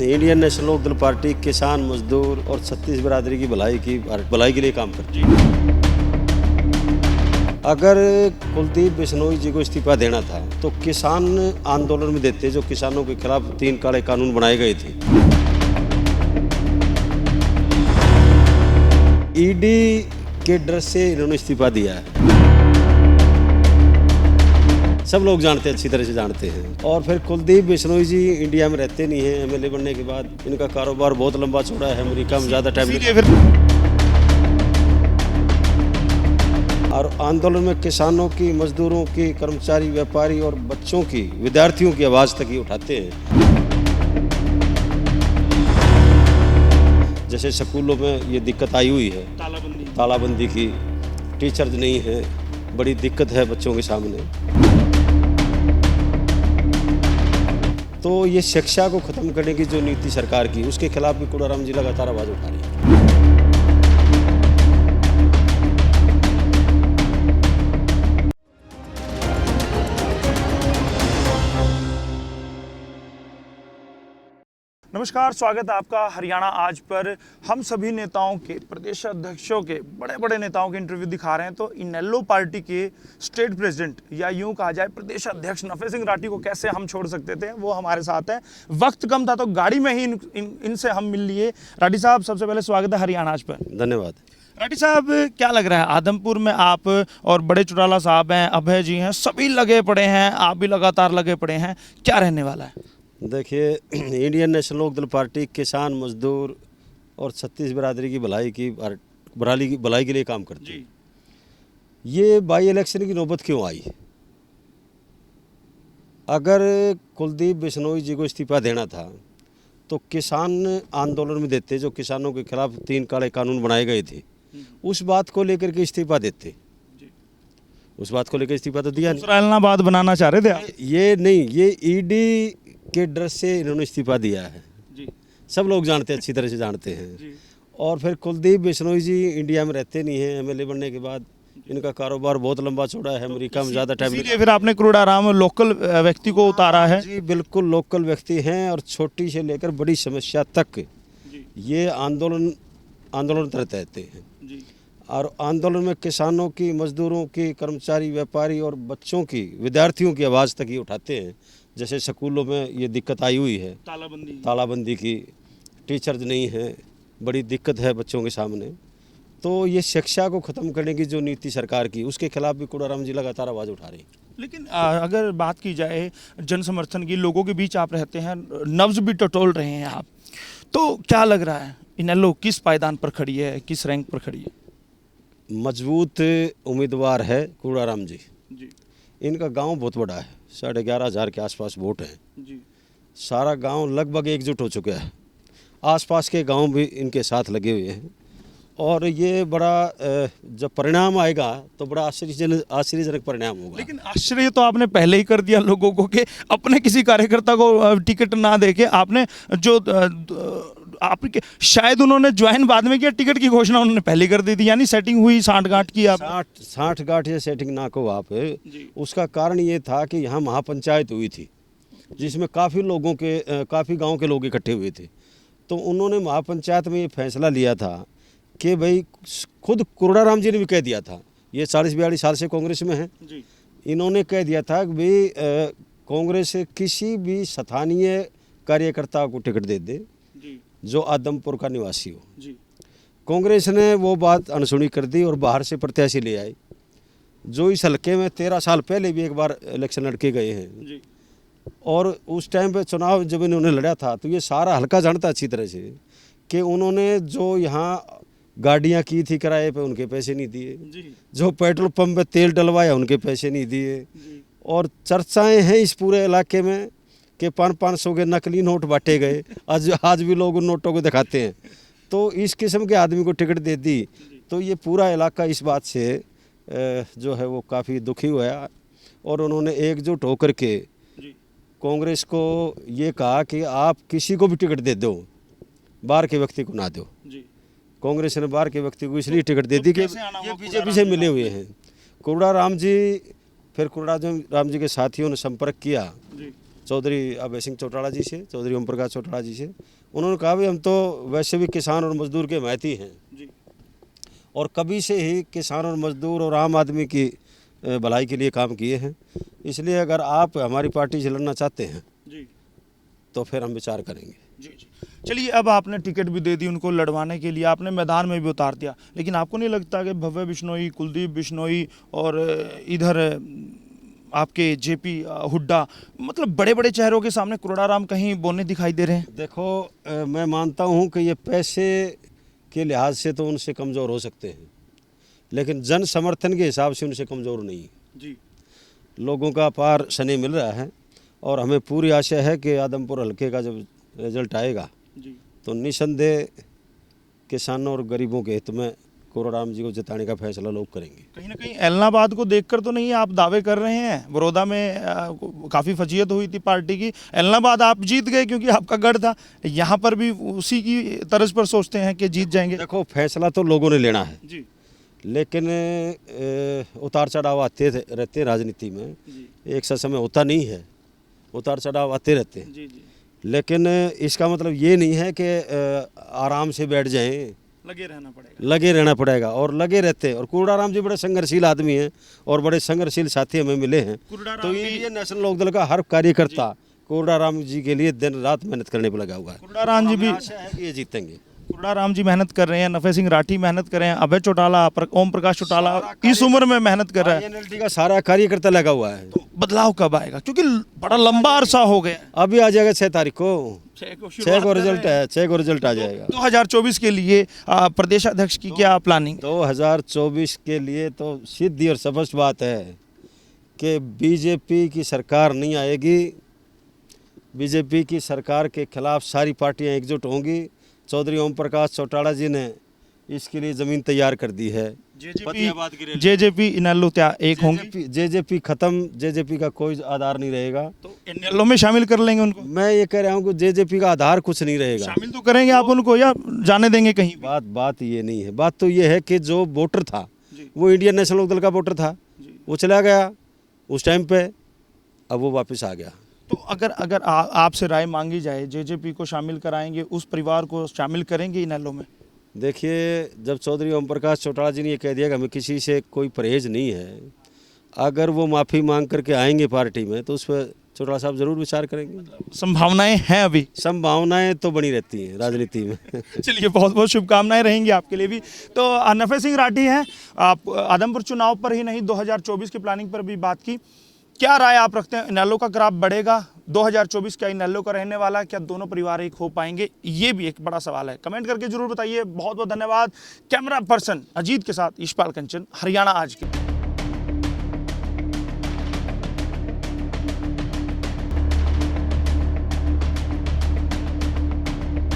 Indian national लोक दल party किसान मजदूर और छत्तीस बिरादरी की भलाई के लिए काम करती है। अगर कुलदीप बिश्नोई जी को इस्तीफा देना था तो किसान आंदोलन में देते, जो किसानों के खिलाफ 3 काले कानून बनाए गए थे। ईडी के डर से इन्होंने इस्तीफा दिया है। सब लोग जानते हैं, अच्छी तरह से जानते हैं। और फिर कुलदीप बिश्नोई जी इंडिया में रहते नहीं हैं। एमएलए बनने के बाद इनका कारोबार बहुत लंबा चौड़ा है, अमेरिका में ज़्यादा टाइम और आंदोलन में किसानों की, मजदूरों की, कर्मचारी, व्यापारी और बच्चों की, विद्यार्थियों की आवाज़ तक ही उठाते हैं। जैसे स्कूलों में ये दिक्कत आई हुई है, तालाबंदी की, टीचर्स नहीं है, बड़ी दिक्कत है बच्चों के सामने। तो ये शिक्षा को ख़त्म करने की जो नीति सरकार की, उसके खिलाफ भी कूड़ाराम जी लगातार आवाज़ उठा रही है। नमस्कार, स्वागत है आपका हरियाणा आज पर। हम सभी नेताओं के, प्रदेश अध्यक्षों के, बड़े बड़े नेताओं के इंटरव्यू दिखा रहे हैं। तो इनेलो पार्टी के स्टेट प्रेसिडेंट या यूं कहा जाए प्रदेश अध्यक्ष नफे सिंह राठी को कैसे हम छोड़ सकते थे, वो हमारे साथ है। वक्त कम था तो गाड़ी में ही इनसे हम मिल लिए। राठी साहब, सबसे पहले स्वागत है हरियाणा आज पर। धन्यवाद। राठी साहब, क्या लग रहा है आदमपुर में आप और बड़े चौटाला साहब हैं, अभय जी हैं, सभी लगे पड़े हैं, आप भी लगातार लगे पड़े हैं, क्या रहने वाला है? देखिए, इंडियन नेशनल लोक दल पार्टी किसान मजदूर और छत्तीस बिरादरी की भलाई के लिए काम करती है। ये बाई इलेक्शन की नौबत क्यों आई? अगर कुलदीप बिश्नोई जी को इस्तीफा देना था तो किसान आंदोलन में देते, जो किसानों के खिलाफ 3 काले कानून बनाए गए थे, उस बात को लेकर के इस्तीफा देते। उस बात को लेकर इस्तीफा तो दिया नहीं। इलाहाबाद बनाना चाह रहे थे आप? ये नहीं, ये ईडी के डर से इन्होंने इस्तीफा दिया है। सब लोग जानते हैं, अच्छी तरह से जानते हैं। और फिर कुलदीप बिश्नोई जी इंडिया में रहते नहीं हैं। एमएलए बनने के बाद इनका कारोबार बहुत लंबा चौड़ा है, अमेरिका में ज़्यादा टाइम। फिर आपने कूड़ाराम लोकल व्यक्ति को उतारा है? जी बिल्कुल, लोकल व्यक्ति हैं और छोटी से लेकर बड़ी समस्या तक ये आंदोलन करते रहते हैं। और आंदोलन में किसानों की, मजदूरों की, कर्मचारी, व्यापारी और बच्चों की, विद्यार्थियों की आवाज़ तक ही उठाते हैं। जैसे स्कूलों में ये दिक्कत आई हुई है, तालाबंदी की, टीचर्स नहीं है, बड़ी दिक्कत है बच्चों के सामने। तो ये शिक्षा को ख़त्म करने की जो नीति सरकार की, उसके खिलाफ भी कूड़ाराम जी लगातार आवाज़ उठा रही है। लेकिन अगर बात की जाए जन समर्थन की, लोगों के बीच आप रहते हैं, नब्ज भी टटोल रहे हैं आप, तो क्या लग रहा है इनेलो किस पायदान पर खड़ी है, किस रैंक पर खड़ी है? मजबूत उम्मीदवार है कूड़ाराम जी। इनका गांव बहुत बड़ा है, 11,500 के आसपास वोट हैं। सारा गांव लगभग एकजुट हो चुका है। आसपास के गांव भी इनके साथ लगे हुए हैं। और ये बड़ा जब परिणाम आएगा तो बड़ा आश्चर्यजनक परिणाम होगा। लेकिन आश्चर्य तो आपने पहले ही कर दिया लोगों को कि अपने किसी कार्यकर्ता को टिकट ना देके आपने जो आपके शायद उन्होंने ज्वाइन बाद में किया, टिकट की घोषणा उन्होंने पहले कर दी थी। यानी सेटिंग हुई, साठगांठ की। आप साठगांठ या सेटिंग ना को आप, उसका कारण ये था कि यहाँ महापंचायत हुई थी जिसमें काफ़ी गाँव के लोग इकट्ठे हुए थे। तो उन्होंने महापंचायत में ये फैसला लिया था कि भाई, खुद कूड़ाराम जी ने भी कह दिया था, ये 40-42 साल से कांग्रेस में हैं, इन्होंने कह दिया था कि भाई कांग्रेस किसी भी स्थानीय कार्यकर्ता को टिकट दे दे जो आदमपुर का निवासी हो। कांग्रेस ने वो बात अनसुनी कर दी और बाहर से प्रत्याशी ले आई, जो इस हल्के में 13 साल पहले भी एक बार इलेक्शन लड़के गए हैं। और उस टाइम पे चुनाव जब इन्होंने लड़ा था तो ये सारा हल्का जानता अच्छी तरह से कि उन्होंने जो यहाँ गाड़ियाँ की थी किराए पे, उनके पैसे नहीं दिए। जो पेट्रोल पंप पे तेल डलवाया, उनके पैसे नहीं दिए। और चर्चाएं हैं इस पूरे इलाके में कि 500 के नकली नोट बांटे गए। आज भी लोग उन नोटों को दिखाते हैं। तो इस किस्म के आदमी को टिकट दे दी तो ये पूरा इलाका इस बात से जो है वो काफ़ी दुखी हुआ। और उन्होंने एकजुट होकर के कांग्रेस को ये कहा कि आप किसी को भी टिकट दे दो, बाहर के व्यक्ति को ना दो। कांग्रेस ने बाहर के व्यक्ति को इसलिए टिकट दे दी कि ये बीजेपी से मिले हुए हैं। कूड़ाराम जी, फिर कूड़ाराम जी के साथियों ने संपर्क किया चौधरी अभय सिंह चौटाला जी से, चौधरी ओम प्रकाश चौटाला जी से। उन्होंने कहा भी हम तो वैसे भी किसान और मजदूर के महती हैं जी और कभी से ही किसान और मजदूर और आम आदमी की भलाई के लिए काम किए हैं। इसलिए अगर आप हमारी पार्टी से लड़ना चाहते हैं जी तो फिर हम विचार करेंगे। जी जी। चलिए, अब आपने टिकट भी दे दी उनको लड़वाने के लिए, आपने मैदान में भी उतार दिया, लेकिन आपको नहीं लगता कि भव्य बिश्नोई, कुलदीप बिश्नोई और इधर आपके जेपी हुड्डा, मतलब बड़े बड़े चेहरों के सामने कुरड़ाराम कहीं बोने दिखाई दे रहे हैं? देखो मैं मानता हूँ कि ये पैसे के लिहाज से तो उनसे कमज़ोर हो सकते हैं, लेकिन जन समर्थन के हिसाब से उनसे कमज़ोर नहीं। जी लोगों का अपार स्नेह मिल रहा है और हमें पूरी आशा है कि आदमपुर हल्के का जब रिजल्ट आएगा जी तो निसंदेह किसानों और गरीबों के हित में कोराराम जी को जिताने का फैसला लोग करेंगे। कहीं ना कहीं एलनाबाद को देखकर तो नहीं आप दावे कर रहे हैं? बड़ौदा में काफ़ी फजीयत हुई थी पार्टी की, एलनाबाद आप जीत गए क्योंकि आपका गढ़ था, यहाँ पर भी उसी की तर्ज पर सोचते हैं कि जीत जाएंगे? देखो फैसला तो लोगों ने लेना है, जी लेकिन उतार चढ़ाव आते रहते हैं राजनीति में, एक सा समय होता नहीं है, उतार चढ़ाव आते रहते हैं। जी जी। लेकिन इसका मतलब ये नहीं है कि आराम से बैठ जाएं, लगे रहना पड़ेगा। लगे रहना पड़ेगा और लगे रहते हैं। और कोराराम जी बड़े संघर्षशील आदमी हैं और बड़े संघर्षशील साथी हमें मिले हैं। तो इंडियन नेशनल लोकदल का हर कार्यकर्ता कोराराम जी के लिए दिन रात मेहनत करने पर लगा हुआ है। कुरड़ाराम जी भी, आशा है कि ये जीतेंगे। कुरड़ाराम जी मेहनत कर रहे हैं, नफे सिंह राठी मेहनत कर रहे हैं, अभय चौटाला, ओम प्रकाश चौटाला इस उम्र में मेहनत कर रहा है। INLD का सारा कार्यकर्ता लगा हुआ है। तो बदलाव कब आएगा? क्योंकि बड़ा लंबा अरसा हो गया। अभी आ जाएगा 6 तारीख को, 6 को रिजल्ट है। है, 6 को रिजल्ट आ जाएगा। 2024 के लिए प्रदेश अध्यक्ष की क्या प्लानिंग? 2024 के लिए तो सीधी और स्पष्ट बात है कि बीजेपी की सरकार नहीं आएगी। बीजेपी की सरकार के खिलाफ सारी पार्टियां एकजुट होंगी। चौधरी ओम प्रकाश चौटाला जी ने इसके लिए ज़मीन तैयार कर दी है। जेजेपी इनेलो क्या एक होंगे? जेजेपी खत्म, जेजेपी का कोई आधार नहीं रहेगा। तो इनेलो में शामिल कर लेंगे उनको? मैं ये कह रहा हूँ कि जेजेपी का आधार कुछ नहीं रहेगा। शामिल तो करेंगे आप उनको या जाने देंगे कहीं? बात ये नहीं है। बात तो ये है कि जो वोटर था वो इंडियन नेशनल लोकदल का वोटर था, वो चला गया उस टाइम पे, अब वो वापस आ गया। तो अगर आपसे राय मांगी जाए, जेजेपी को शामिल कराएंगे, उस परिवार को शामिल करेंगे इनेलो में? देखिए, जब चौधरी ओम प्रकाश चौटाला जी ने ये कह दिया कि हमें किसी से कोई परहेज नहीं है, अगर वो माफ़ी मांग करके आएंगे पार्टी में तो उस पर चौटाला साहब ज़रूर विचार करेंगे। संभावनाएं हैं अभी? संभावनाएं तो बनी रहती हैं राजनीति में। चलिए, बहुत बहुत शुभकामनाएं रहेंगी आपके लिए भी। तो नफे सिंह राठी हैं, आप आदमपुर चुनाव पर ही नहीं 2024 की प्लानिंग पर भी बात की, क्या राय आप रखते हैं? इनेलो का ग्राफ बढ़ेगा 2024? क्या इनेलो का रहने वाला है? क्या दोनों परिवार एक हो पाएंगे? ये भी एक बड़ा सवाल है। कमेंट करके जरूर बताइए। बहुत बहुत धन्यवाद। कैमरा पर्सन अजीत के साथ यशपाल कंचन, हरियाणा आज के।